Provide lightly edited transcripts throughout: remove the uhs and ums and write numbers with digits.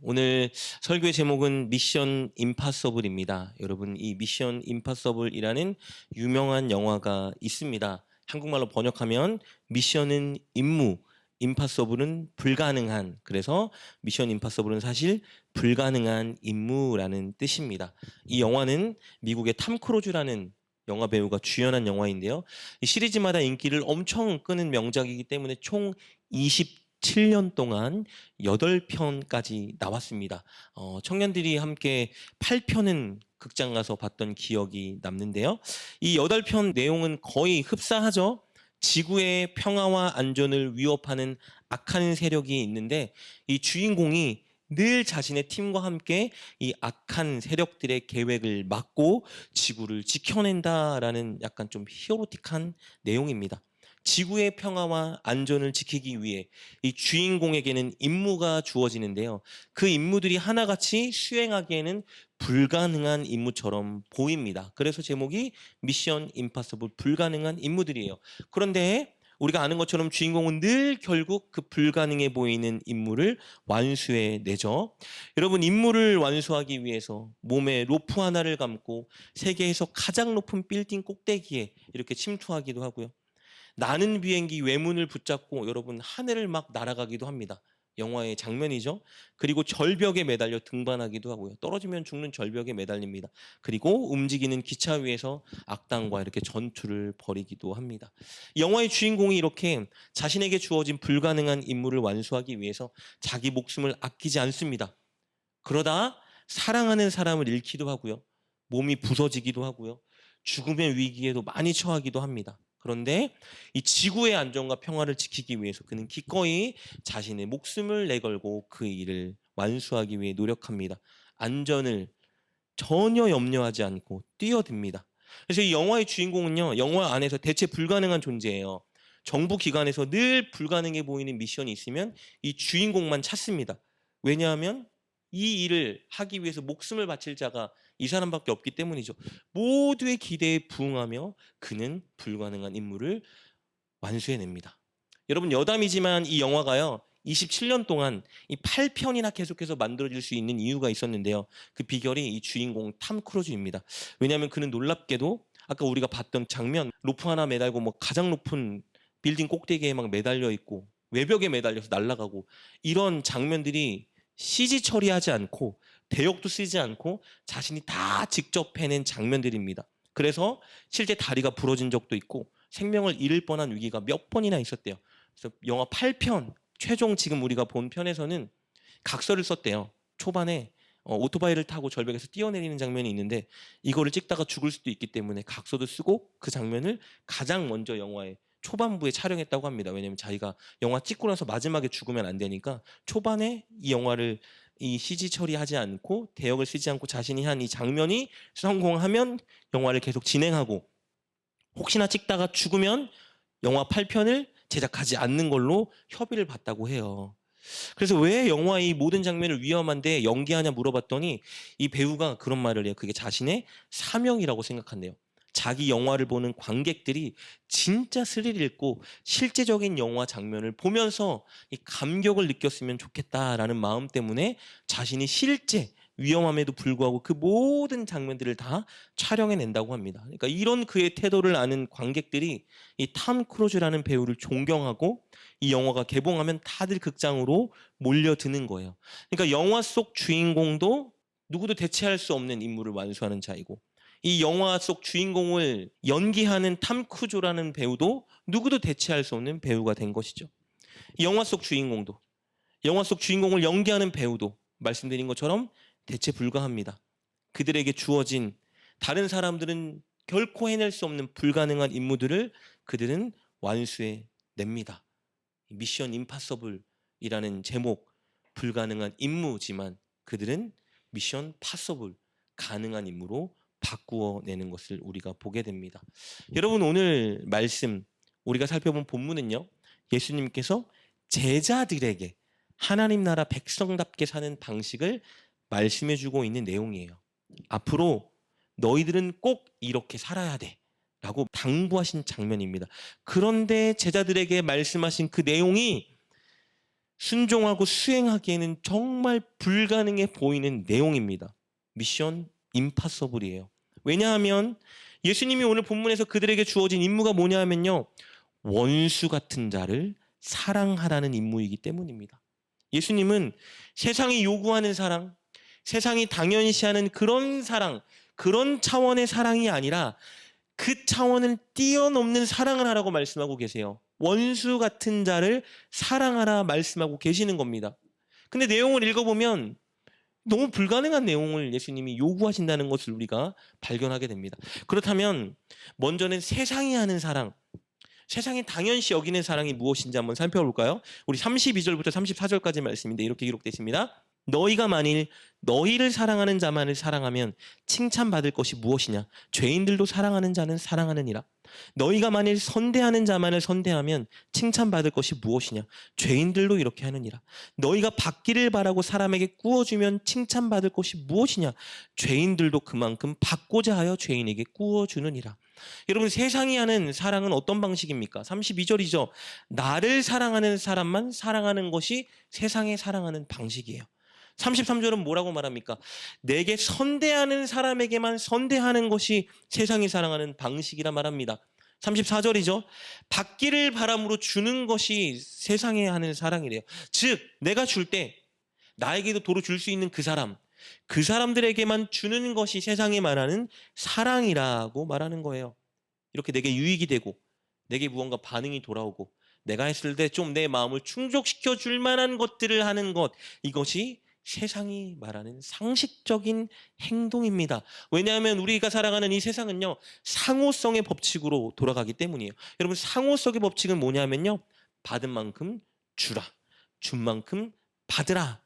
오늘 설교의 제목은 미션 임파서블입니다. 여러분, 이 미션 임파서블이라는 유명한 영화가 있습니다. 한국말로 번역하면 미션은 임무, 임파서블은 불가능한. 그래서 미션 임파서블은 사실 불가능한 임무라는 뜻입니다. 이 영화는 미국의 탐 크루즈라는 영화 배우가 주연한 영화인데요. 이 시리즈마다 인기를 엄청 끄는 명작이기 때문에 총 27년 동안 8편까지 나왔습니다. 청년들이 함께 8편은 극장 가서 봤던 기억이 남는데요. 이 8편 내용은 거의 흡사하죠. 지구의 평화와 안전을 위협하는 악한 세력이 있는데 이 주인공이 늘 자신의 팀과 함께 이 악한 세력들의 계획을 막고 지구를 지켜낸다라는 약간 좀 히어로틱한 내용입니다. 지구의 평화와 안전을 지키기 위해 이 주인공에게는 임무가 주어지는데요. 그 임무들이 하나같이 수행하기에는 불가능한 임무처럼 보입니다. 그래서 제목이 미션 임파서블, 불가능한 임무들이에요. 그런데 우리가 아는 것처럼 주인공은 늘 결국 그 불가능해 보이는 임무를 완수해내죠. 여러분, 임무를 완수하기 위해서 몸에 로프 하나를 감고 세계에서 가장 높은 빌딩 꼭대기에 이렇게 침투하기도 하고요. 나는 비행기 외문을 붙잡고 여러분 하늘을 막 날아가기도 합니다. 영화의 장면이죠. 그리고 절벽에 매달려 등반하기도 하고요. 떨어지면 죽는 절벽에 매달립니다. 그리고 움직이는 기차 위에서 악당과 이렇게 전투를 벌이기도 합니다. 영화의 주인공이 이렇게 자신에게 주어진 불가능한 임무를 완수하기 위해서 자기 목숨을 아끼지 않습니다. 그러다 사랑하는 사람을 잃기도 하고요. 몸이 부서지기도 하고요. 죽음의 위기에도 많이 처하기도 합니다. 그런데 이 지구의 안전과 평화를 지키기 위해서 그는 기꺼이 자신의 목숨을 내걸고 그 일을 완수하기 위해 노력합니다. 안전을 전혀 염려하지 않고 뛰어듭니다. 그래서 이 영화의 주인공은요, 영화 안에서 대체 불가능한 존재예요. 정부 기관에서 늘 불가능해 보이는 미션이 있으면 이 주인공만 찾습니다. 왜냐하면 이 일을 하기 위해서 목숨을 바칠 자가 이 사람밖에 없기 때문이죠. 모두의 기대에 부응하며 그는 불가능한 임무를 완수해냅니다. 여러분, 여담이지만 이 영화가요, 27년 동안 이 8편이나 계속해서 만들어질 수 있는 이유가 있었는데요. 그 비결이 이 주인공 탐 크루즈입니다. 왜냐하면 그는 놀랍게도 아까 우리가 봤던 장면, 로프 하나 매달고 뭐 가장 높은 빌딩 꼭대기에 막 매달려 있고 외벽에 매달려서 날아가고 이런 장면들이 CG 처리하지 않고 대역도 쓰지 않고 자신이 다 직접 해낸 장면들입니다. 그래서 실제 다리가 부러진 적도 있고 생명을 잃을 뻔한 위기가 몇 번이나 있었대요. 그래서 영화 8편, 최종 지금 우리가 본 편에서는 각서를 썼대요. 초반에 오토바이를 타고 절벽에서 뛰어내리는 장면이 있는데 이거를 찍다가 죽을 수도 있기 때문에 각서도 쓰고 그 장면을 가장 먼저 영화의 초반부에 촬영했다고 합니다. 왜냐하면 자기가 영화 찍고 나서 마지막에 죽으면 안 되니까 초반에 이 영화를 이 CG 처리하지 않고 대역을 쓰지 않고 자신이 한 이 장면이 성공하면 영화를 계속 진행하고 혹시나 찍다가 죽으면 영화 8편을 제작하지 않는 걸로 협의를 봤다고 해요. 그래서 왜 영화의 이 모든 장면을 위험한데 연기하냐 물어봤더니 이 배우가 그런 말을 해요. 그게 자신의 사명이라고 생각한대요. 자기 영화를 보는 관객들이 진짜 스릴 있고 실제적인 영화 장면을 보면서 이 감격을 느꼈으면 좋겠다라는 마음 때문에 자신이 실제 위험함에도 불구하고 그 모든 장면들을 다 촬영해낸다고 합니다. 그러니까 이런 그의 태도를 아는 관객들이 이 탐 크루즈라는 배우를 존경하고 이 영화가 개봉하면 다들 극장으로 몰려드는 거예요. 그러니까 영화 속 주인공도 누구도 대체할 수 없는 임무를 완수하는 자이고 이 영화 속 주인공을 연기하는 탐 크루즈라는 배우도 누구도 대체할 수 없는 배우가 된 것이죠. 영화 속 주인공도, 영화 속 주인공을 연기하는 배우도 말씀드린 것처럼 대체 불가합니다. 그들에게 주어진 다른 사람들은 결코 해낼 수 없는 불가능한 임무들을 그들은 완수해 냅니다. 미션 임파서블이라는 제목, 불가능한 임무지만 그들은 미션 파서블, 가능한 임무로 바꾸어내는 것을 우리가 보게 됩니다. 여러분, 오늘 말씀 우리가 살펴본 본문은요, 예수님께서 제자들에게 하나님 나라 백성답게 사는 방식을 말씀해주고 있는 내용이에요. 앞으로 너희들은 꼭 이렇게 살아야 돼 라고 당부하신 장면입니다. 그런데 제자들에게 말씀하신 그 내용이 순종하고 수행하기에는 정말 불가능해 보이는 내용입니다. 미션 임파서블이에요. 왜냐하면 예수님이 오늘 본문에서 그들에게 주어진 임무가 뭐냐 하면요, 원수 같은 자를 사랑하라는 임무이기 때문입니다. 예수님은 세상이 요구하는 사랑, 세상이 당연시하는 그런 사랑, 그런 차원의 사랑이 아니라 그 차원을 뛰어넘는 사랑을 하라고 말씀하고 계세요. 원수 같은 자를 사랑하라 말씀하고 계시는 겁니다. 근데 내용을 읽어보면 너무 불가능한 내용을 예수님이 요구하신다는 것을 우리가 발견하게 됩니다. 그렇다면 먼저는 세상이 하는 사랑, 세상이 당연시 여기는 사랑이 무엇인지 한번 살펴볼까요? 우리 32절부터 34절까지 말씀인데 이렇게 기록되어 있습니다. 너희가 만일 너희를 사랑하는 자만을 사랑하면 칭찬받을 것이 무엇이냐? 죄인들도 사랑하는 자는 사랑하느니라. 너희가 만일 선대하는 자만을 선대하면 칭찬받을 것이 무엇이냐? 죄인들도 이렇게 하느니라. 너희가 받기를 바라고 사람에게 꾸어주면 칭찬받을 것이 무엇이냐? 죄인들도 그만큼 받고자 하여 죄인에게 꾸어주느니라. 여러분, 세상이 하는 사랑은 어떤 방식입니까? 32절이죠. 나를 사랑하는 사람만 사랑하는 것이 세상에 사랑하는 방식이에요. 33절은 뭐라고 말합니까? 내게 선대하는 사람에게만 선대하는 것이 세상이 사랑하는 방식이라 말합니다. 34절이죠. 받기를 바람으로 주는 것이 세상에 하는 사랑이래요. 즉, 내가 줄 때 나에게도 도로 줄 수 있는 그 사람들에게만 주는 것이 세상에 말하는 사랑이라고 말하는 거예요. 이렇게 내게 유익이 되고 내게 무언가 반응이 돌아오고 내가 했을 때 좀 내 마음을 충족시켜 줄 만한 것들을 하는 것, 이것이 세상이 말하는 상식적인 행동입니다. 왜냐하면 우리가 살아가는 이 세상은요, 상호성의 법칙으로 돌아가기 때문이에요. 여러분, 상호성의 법칙은 뭐냐면요, 받은 만큼 주라, 준 만큼 받으라,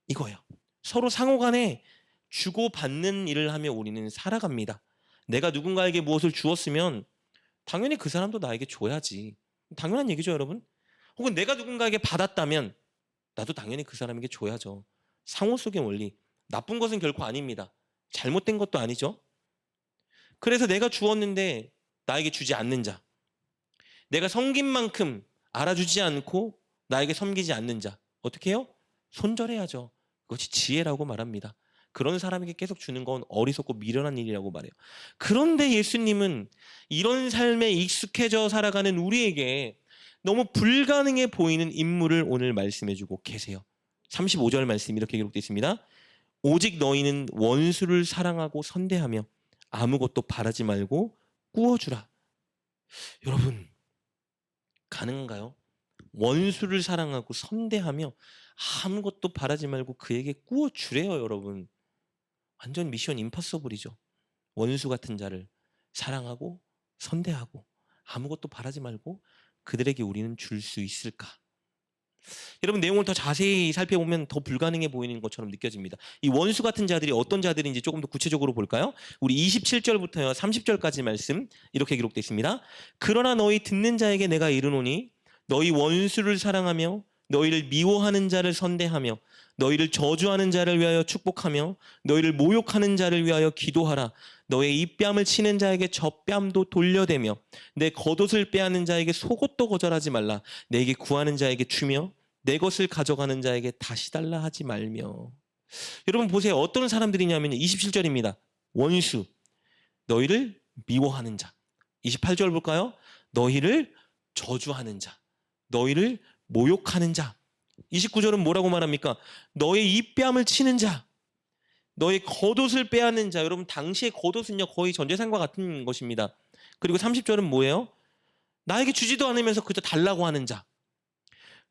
이거예요. 서로 상호간에 주고받는 일을 하며 우리는 살아갑니다. 내가 누군가에게 무엇을 주었으면 당연히 그 사람도 나에게 줘야지. 당연한 얘기죠, 여러분. 혹은 내가 누군가에게 받았다면 나도 당연히 그 사람에게 줘야죠. 상호속의 원리. 나쁜 것은 결코 아닙니다. 잘못된 것도 아니죠. 그래서 내가 주었는데 나에게 주지 않는 자, 내가 섬긴 만큼 알아주지 않고 나에게 섬기지 않는 자, 어떻게 해요? 손절해야죠. 그것이 지혜라고 말합니다. 그런 사람에게 계속 주는 건 어리석고 미련한 일이라고 말해요. 그런데 예수님은 이런 삶에 익숙해져 살아가는 우리에게 너무 불가능해 보이는 인물을 오늘 말씀해주고 계세요. 35절 말씀 이렇게 기록되어 있습니다. 오직 너희는 원수를 사랑하고 선대하며 아무것도 바라지 말고 꾸어주라. 여러분, 가능한가요? 원수를 사랑하고 선대하며 아무것도 바라지 말고 그에게 꾸어주래요, 여러분. 완전 미션 임파서블이죠. 원수 같은 자를 사랑하고 선대하고 아무것도 바라지 말고 그들에게 우리는 줄 수 있을까? 여러분, 내용을 더 자세히 살펴보면 더 불가능해 보이는 것처럼 느껴집니다. 이 원수 같은 자들이 어떤 자들인지 조금 더 구체적으로 볼까요? 우리 27절부터 30절까지 말씀 이렇게 기록되어 있습니다. 그러나 너희 듣는 자에게 내가 이르노니 너희 원수를 사랑하며 너희를 미워하는 자를 선대하며 너희를 저주하는 자를 위하여 축복하며 너희를 모욕하는 자를 위하여 기도하라. 너의 입뺨을 치는 자에게 젖뺨도 돌려대며 내 겉옷을 빼앗는 자에게 속옷도 거절하지 말라. 내게 구하는 자에게 주며 내 것을 가져가는 자에게 다시 달라 하지 말며. 여러분 보세요. 어떤 사람들이냐면 27절입니다. 원수, 너희를 미워하는 자. 28절 볼까요? 너희를 저주하는 자, 너희를 모욕하는 자. 29절은 뭐라고 말합니까? 너의 입뺨을 치는 자, 너의 겉옷을 빼앗는 자. 여러분, 당시의 겉옷은요 거의 전재산과 같은 것입니다. 그리고 30절은 뭐예요? 나에게 주지도 않으면서 그저 달라고 하는 자.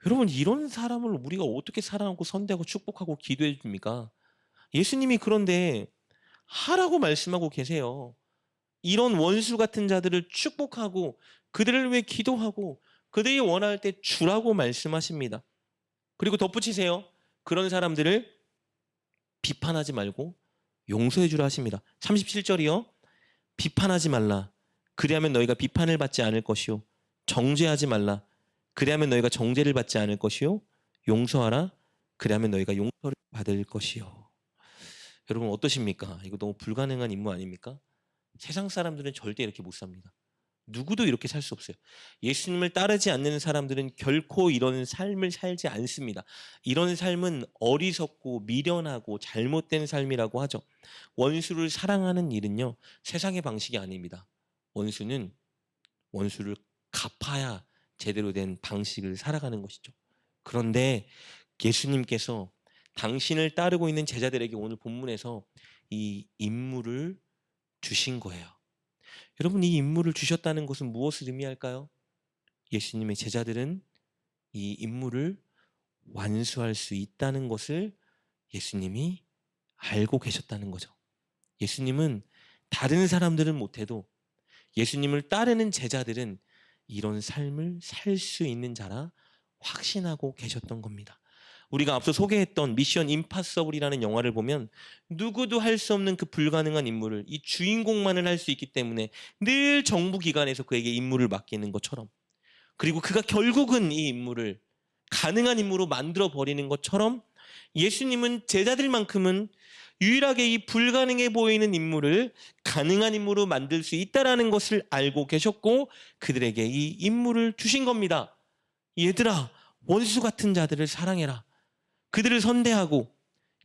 여러분, 이런 사람을 우리가 어떻게 사랑하고 선대하고 축복하고 기도해 줍니까? 예수님이 그런데 하라고 말씀하고 계세요. 이런 원수 같은 자들을 축복하고 그들을 위해 기도하고 그들이 원할 때 주라고 말씀하십니다. 그리고 덧붙이세요. 그런 사람들을 비판하지 말고 용서해 주라 하십니다. 37절이요. 비판하지 말라. 그리하면 너희가 비판을 받지 않을 것이요. 정죄하지 말라. 그리하면 너희가 정죄를 받지 않을 것이요. 용서하라. 그리하면 너희가 용서를 받을 것이요. 여러분 어떠십니까? 이거 너무 불가능한 임무 아닙니까? 세상 사람들은 절대 이렇게 못 삽니다. 누구도 이렇게 살 수 없어요. 예수님을 따르지 않는 사람들은 결코 이런 삶을 살지 않습니다. 이런 삶은 어리석고 미련하고 잘못된 삶이라고 하죠. 원수를 사랑하는 일은요, 세상의 방식이 아닙니다. 원수를 갚아야 제대로 된 방식을 살아가는 것이죠. 그런데 예수님께서 당신을 따르고 있는 제자들에게 오늘 본문에서 이 임무를 주신 거예요. 여러분, 이 임무를 주셨다는 것은 무엇을 의미할까요? 예수님의 제자들은 이 임무를 완수할 수 있다는 것을 예수님이 알고 계셨다는 거죠. 예수님은 다른 사람들은 못해도 예수님을 따르는 제자들은 이런 삶을 살 수 있는 자라 확신하고 계셨던 겁니다. 우리가 앞서 소개했던 미션 임파서블이라는 영화를 보면 누구도 할 수 없는 그 불가능한 임무를 이 주인공만을 할 수 있기 때문에 늘 정부기관에서 그에게 임무를 맡기는 것처럼, 그리고 그가 결국은 이 임무를 가능한 임무로 만들어 버리는 것처럼 예수님은 제자들만큼은 유일하게 이 불가능해 보이는 임무를 가능한 임무로 만들 수 있다는 것을 알고 계셨고 그들에게 이 임무를 주신 겁니다. 얘들아, 원수 같은 자들을 사랑해라. 그들을 선대하고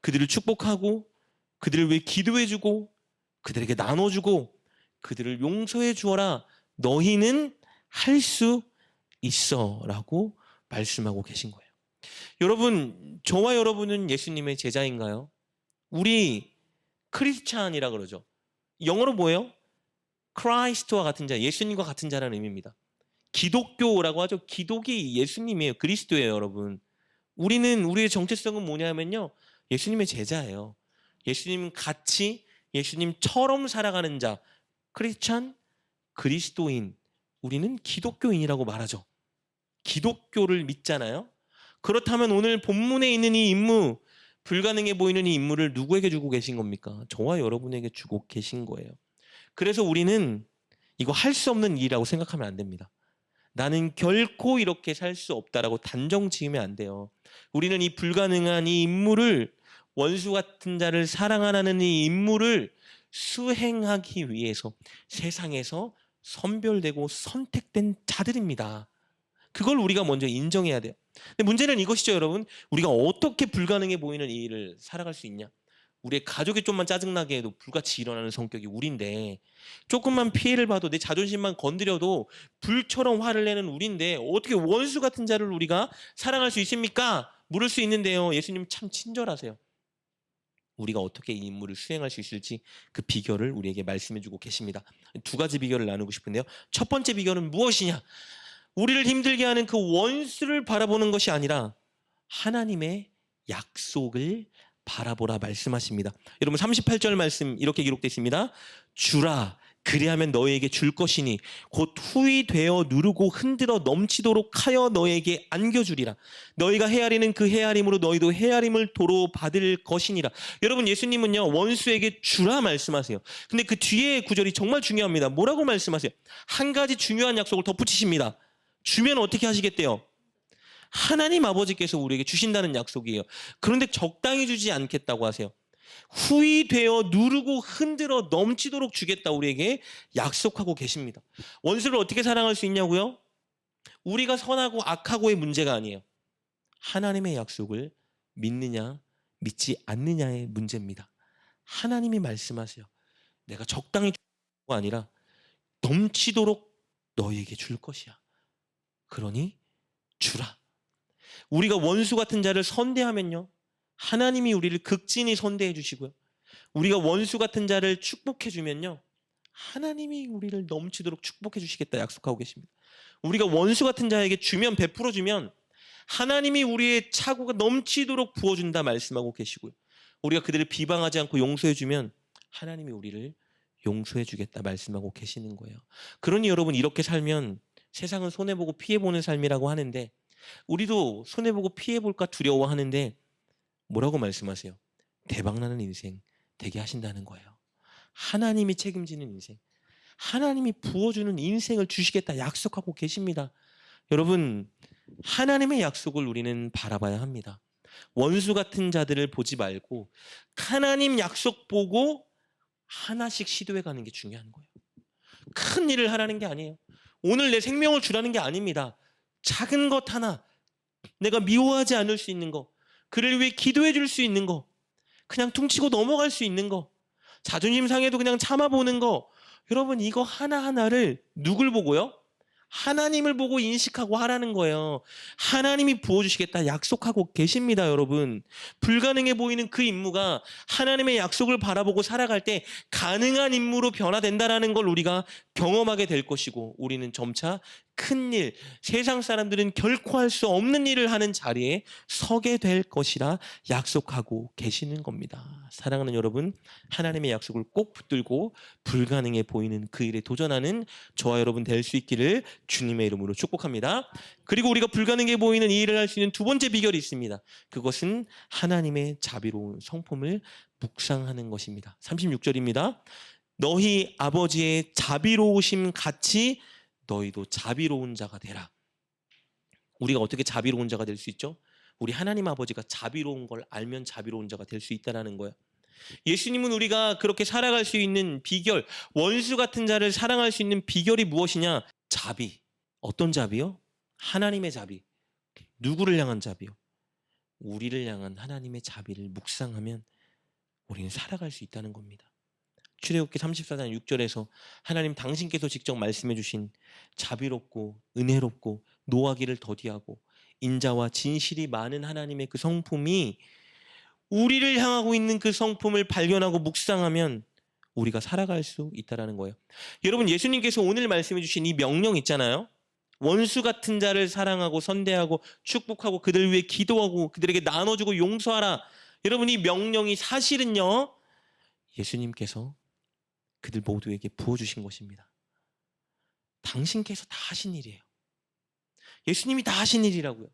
그들을 축복하고 그들을 위해 기도해주고 그들에게 나눠주고 그들을 용서해 주어라. 너희는 할 수 있어 라고 말씀하고 계신 거예요. 여러분, 저와 여러분은 예수님의 제자인가요? 우리 크리스찬이라 그러죠. 영어로 뭐예요? 크라이스트와 같은 자, 예수님과 같은 자라는 의미입니다. 기독교라고 하죠. 기독이 예수님이에요. 그리스도예요, 여러분. 우리의 정체성은 뭐냐면요, 예수님의 제자예요. 예수님 같이 예수님처럼 살아가는 자, 크리스찬, 그리스도인, 우리는 기독교인이라고 말하죠. 기독교를 믿잖아요. 그렇다면 오늘 본문에 있는 이 임무, 불가능해 보이는 이 임무를 누구에게 주고 계신 겁니까? 저와 여러분에게 주고 계신 거예요. 그래서 우리는 이거 할 수 없는 일이라고 생각하면 안 됩니다. 나는 결코 이렇게 살 수 없다라고 단정 지으면 안 돼요. 우리는 이 불가능한 이 임무를, 원수 같은 자를 사랑하는 이 임무를 수행하기 위해서 세상에서 선별되고 선택된 자들입니다. 그걸 우리가 먼저 인정해야 돼요. 근데 문제는 이것이죠, 여러분. 우리가 어떻게 불가능해 보이는 이 일을 살아갈 수 있냐? 우리의 가족이 좀만 짜증나게 해도 불같이 일어나는 성격이 우린데, 조금만 피해를 봐도 내 자존심만 건드려도 불처럼 화를 내는 우린데 어떻게 원수 같은 자를 우리가 사랑할 수 있습니까? 물을 수 있는데요. 예수님 참 친절하세요. 우리가 어떻게 이 임무를 수행할 수 있을지 그 비결을 우리에게 말씀해주고 계십니다. 두 가지 비결을 나누고 싶은데요. 첫 번째 비결은 무엇이냐? 우리를 힘들게 하는 그 원수를 바라보는 것이 아니라 하나님의 약속을 바라보라 말씀하십니다. 여러분, 38절 말씀 이렇게 기록되어 있습니다. 주라, 그리하면 너에게 줄 것이니 곧 후히 되어 누르고 흔들어 넘치도록 하여 너에게 안겨주리라. 너희가 헤아리는 그 헤아림으로 너희도 헤아림을 도로 받을 것이니라. 여러분, 예수님은요, 원수에게 주라 말씀하세요. 근데 그 뒤에 구절이 정말 중요합니다. 뭐라고 말씀하세요? 한 가지 중요한 약속을 덧붙이십니다. 주면 어떻게 하시겠대요? 하나님 아버지께서 우리에게 주신다는 약속이에요. 그런데 적당히 주지 않겠다고 하세요. 후히 되어 누르고 흔들어 넘치도록 주겠다 우리에게 약속하고 계십니다. 원수를 어떻게 사랑할 수 있냐고요? 우리가 선하고 악하고의 문제가 아니에요. 하나님의 약속을 믿느냐 믿지 않느냐의 문제입니다. 하나님이 말씀하세요. 내가 적당히 줄 것이 아니라 넘치도록 너에게 줄 것이야. 그러니 주라. 우리가 원수 같은 자를 선대하면요, 하나님이 우리를 극진히 선대해 주시고요, 우리가 원수 같은 자를 축복해 주면요, 하나님이 우리를 넘치도록 축복해 주시겠다 약속하고 계십니다. 우리가 원수 같은 자에게 주면, 베풀어 주면 하나님이 우리의 차고가 넘치도록 부어준다 말씀하고 계시고요, 우리가 그들을 비방하지 않고 용서해 주면 하나님이 우리를 용서해 주겠다 말씀하고 계시는 거예요. 그러니 여러분, 이렇게 살면 세상은 손해보고 피해보는 삶이라고 하는데, 우리도 손해보고 피해볼까 두려워하는데 뭐라고 말씀하세요? 대박나는 인생 되게 하신다는 거예요. 하나님이 책임지는 인생, 하나님이 부어주는 인생을 주시겠다 약속하고 계십니다. 여러분, 하나님의 약속을 우리는 바라봐야 합니다. 원수 같은 자들을 보지 말고 하나님 약속 보고 하나씩 시도해가는 게 중요한 거예요. 큰 일을 하라는 게 아니에요. 오늘 내 생명을 주라는 게 아닙니다. 작은 것 하나, 내가 미워하지 않을 수 있는 거, 그를 위해 기도해 줄 수 있는 거, 그냥 퉁치고 넘어갈 수 있는 거, 자존심 상해도 그냥 참아보는 거. 여러분, 이거 하나하나를 누굴 보고요? 하나님을 보고 인식하고 하라는 거예요. 하나님이 부어주시겠다 약속하고 계십니다, 여러분. 불가능해 보이는 그 임무가 하나님의 약속을 바라보고 살아갈 때 가능한 임무로 변화된다라는 걸 우리가 경험하게 될 것이고, 우리는 점차 큰 일, 세상 사람들은 결코 할 수 없는 일을 하는 자리에 서게 될 것이라 약속하고 계시는 겁니다. 사랑하는 여러분, 하나님의 약속을 꼭 붙들고 불가능해 보이는 그 일에 도전하는 저와 여러분 될 수 있기를 주님의 이름으로 축복합니다. 그리고 우리가 불가능해 보이는 이 일을 할 수 있는 두 번째 비결이 있습니다. 그것은 하나님의 자비로운 성품을 묵상하는 것입니다. 36절입니다. 너희 아버지의 자비로우심 같이 너희도 자비로운 자가 되라. 우리가 어떻게 자비로운 자가 될 수 있죠? 우리 하나님 아버지가 자비로운 걸 알면 자비로운 자가 될 수 있다는 거예요. 예수님은 우리가 그렇게 살아갈 수 있는 비결, 원수 같은 자를 사랑할 수 있는 비결이 무엇이냐? 자비. 어떤 자비요? 하나님의 자비. 누구를 향한 자비요? 우리를 향한 하나님의 자비를 묵상하면 우리는 살아갈 수 있다는 겁니다. 출애굽기 34장 6절에서 하나님 당신께서 직접 말씀해 주신 자비롭고 은혜롭고 노하기를 더디하고 인자와 진실이 많은 하나님의 그 성품이 우리를 향하고 있는 그 성품을 발견하고 묵상하면 우리가 살아갈 수 있다는 거예요. 여러분, 예수님께서 오늘 말씀해 주신 이 명령 있잖아요. 원수 같은 자를 사랑하고 선대하고 축복하고 그들 위해 기도하고 그들에게 나눠주고 용서하라. 여러분, 이 명령이 사실은요, 예수님께서 그들 모두에게 부어주신 것입니다. 당신께서 다 하신 일이에요. 예수님이 다 하신 일이라고요.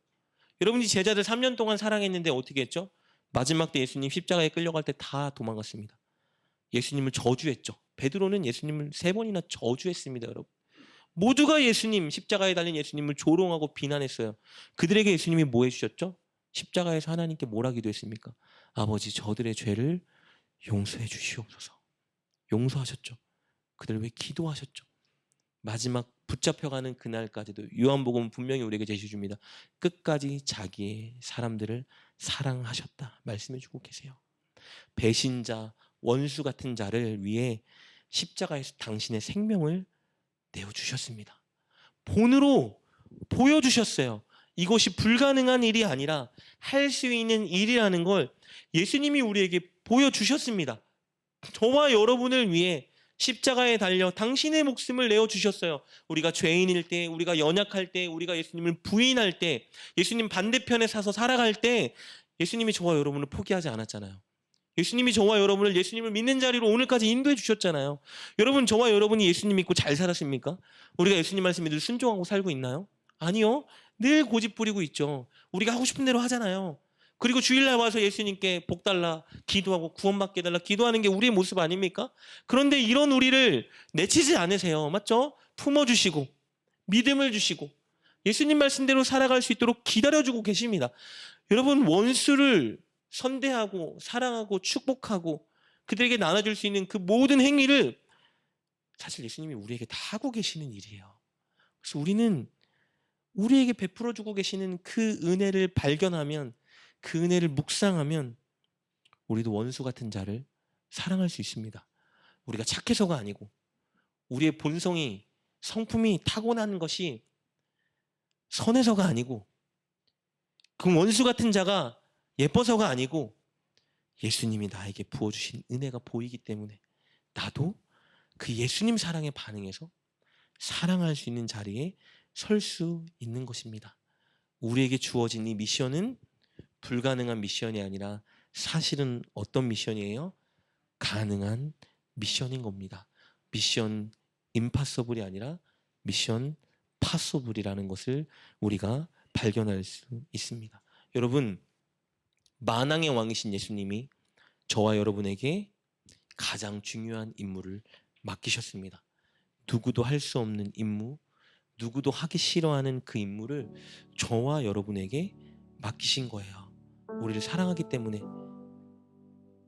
여러분이 제자들 3년 동안 사랑했는데 어떻게 했죠? 마지막 때 예수님 십자가에 끌려갈 때 다 도망갔습니다. 예수님을 저주했죠. 베드로는 예수님을 3번이나 저주했습니다, 여러분. 모두가 예수님, 십자가에 달린 예수님을 조롱하고 비난했어요. 그들에게 예수님이 뭐 해주셨죠? 십자가에서 하나님께 뭐라 기도했습니까? 아버지, 저들의 죄를 용서해 주시옵소서. 용서하셨죠. 그들 왜 기도하셨죠. 마지막 붙잡혀가는 그날까지도 요한복음은 분명히 우리에게 제시해줍니다. 끝까지 자기의 사람들을 사랑하셨다 말씀해주고 계세요. 배신자, 원수 같은 자를 위해 십자가에서 당신의 생명을 내어주셨습니다. 본으로 보여주셨어요. 이것이 불가능한 일이 아니라 할 수 있는 일이라는 걸 예수님이 우리에게 보여주셨습니다. 저와 여러분을 위해 십자가에 달려 당신의 목숨을 내어주셨어요. 우리가 죄인일 때, 우리가 연약할 때, 우리가 예수님을 부인할 때, 예수님 반대편에 서서 살아갈 때 예수님이 저와 여러분을 포기하지 않았잖아요. 예수님이 저와 여러분을 예수님을 믿는 자리로 오늘까지 인도해 주셨잖아요. 여러분, 저와 여러분이 예수님 믿고 잘 살았습니까? 우리가 예수님 말씀에 늘 순종하고 살고 있나요? 아니요. 늘 고집 부리고 있죠. 우리가 하고 싶은 대로 하잖아요. 그리고 주일날 와서 예수님께 복 달라 기도하고 구원받게 해달라 기도하는 게 우리의 모습 아닙니까? 그런데 이런 우리를 내치지 않으세요. 맞죠? 품어주시고 믿음을 주시고 예수님 말씀대로 살아갈 수 있도록 기다려주고 계십니다. 여러분, 원수를 선대하고 사랑하고 축복하고 그들에게 나눠줄 수 있는 그 모든 행위를 사실 예수님이 우리에게 다 하고 계시는 일이에요. 그래서 우리는 우리에게 베풀어주고 계시는 그 은혜를 발견하면, 그 은혜를 묵상하면 우리도 원수 같은 자를 사랑할 수 있습니다. 우리가 착해서가 아니고 우리의 본성이, 성품이 타고난 것이 선해서가 아니고 그 원수 같은 자가 예뻐서가 아니고 예수님이 나에게 부어주신 은혜가 보이기 때문에 나도 그 예수님 사랑에 반응해서 사랑할 수 있는 자리에 설 수 있는 것입니다. 우리에게 주어진 이 미션은 불가능한 미션이 아니라 사실은 어떤 미션이에요? 가능한 미션인 겁니다. 미션 임파서블이 아니라 미션 파서블이라는 것을 우리가 발견할 수 있습니다. 여러분, 만왕의 왕이신 예수님이 저와 여러분에게 가장 중요한 임무를 맡기셨습니다. 누구도 할 수 없는 임무, 누구도 하기 싫어하는 그 임무를 저와 여러분에게 맡기신 거예요. 우리를 사랑하기 때문에,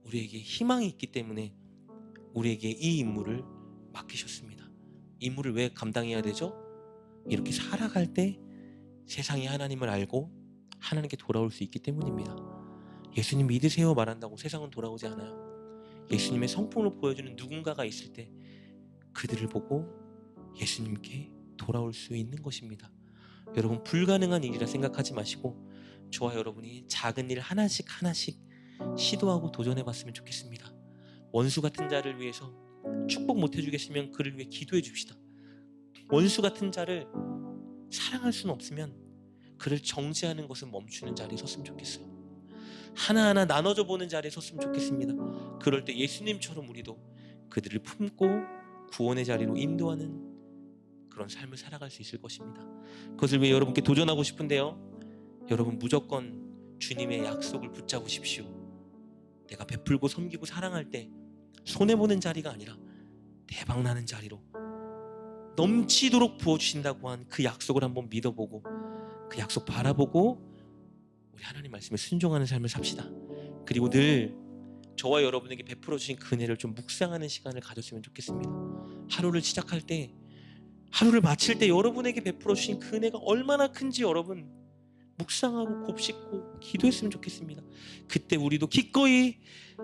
우리에게 희망이 있기 때문에 우리에게 이 임무를 맡기셨습니다. 임무를 왜 감당해야 되죠? 이렇게 살아갈 때 세상이 하나님을 알고 하나님께 돌아올 수 있기 때문입니다. 예수님 믿으세요 말한다고 세상은 돌아오지 않아요. 예수님의 성품을 보여주는 누군가가 있을 때 그들을 보고 예수님께 돌아올 수 있는 것입니다. 여러분, 불가능한 일이라 생각하지 마시고 저와 여러분이 작은 일 하나씩 시도하고 도전해 봤으면 좋겠습니다. 원수 같은 자를 위해서 축복 못 해주겠으면 그를 위해 기도해 줍시다. 원수 같은 자를 사랑할 수는 없으면 그를 정죄하는 것은 멈추는 자리에 섰으면 좋겠어요. 하나하나 나눠줘 보는 자리에 섰으면 좋겠습니다. 그럴 때 예수님처럼 우리도 그들을 품고 구원의 자리로 인도하는 그런 삶을 살아갈 수 있을 것입니다. 그것을 위해 여러분께 도전하고 싶은데요, 여러분 무조건 주님의 약속을 붙잡으십시오. 내가 베풀고 섬기고 사랑할 때 손해보는 자리가 아니라 대박나는 자리로 넘치도록 부어주신다고 한 그 약속을 한번 믿어보고 그 약속 바라보고 우리 하나님 말씀에 순종하는 삶을 삽시다. 그리고 늘 저와 여러분에게 베풀어 주신 그 은혜를 좀 묵상하는 시간을 가졌으면 좋겠습니다. 하루를 시작할 때, 하루를 마칠 때 여러분에게 베풀어 주신 그 은혜가 얼마나 큰지 여러분 묵상하고 곱씹고 기도했으면 좋겠습니다. 그때 우리도 기꺼이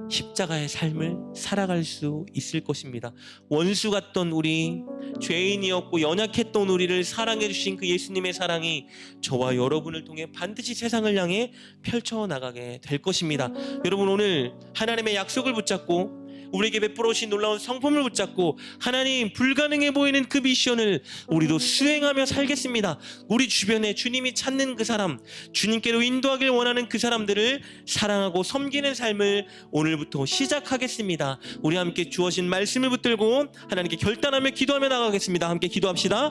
십자가의 삶을 살아갈 수 있을 것입니다. 원수 같던 우리, 죄인이었고 연약했던 우리를 사랑해 주신 그 예수님의 사랑이 저와 여러분을 통해 반드시 세상을 향해 펼쳐나가게 될 것입니다. 여러분, 오늘 하나님의 약속을 붙잡고 우리에게 베풀어 오신 놀라운 성품을 붙잡고 하나님 불가능해 보이는 그 미션을 우리도 수행하며 살겠습니다. 우리 주변에 주님이 찾는 그 사람, 주님께로 인도하길 원하는 그 사람들을 사랑하고 섬기는 삶을 오늘부터 시작하겠습니다. 우리 함께 주어진 말씀을 붙들고 하나님께 결단하며 기도하며 나가겠습니다. 함께 기도합시다.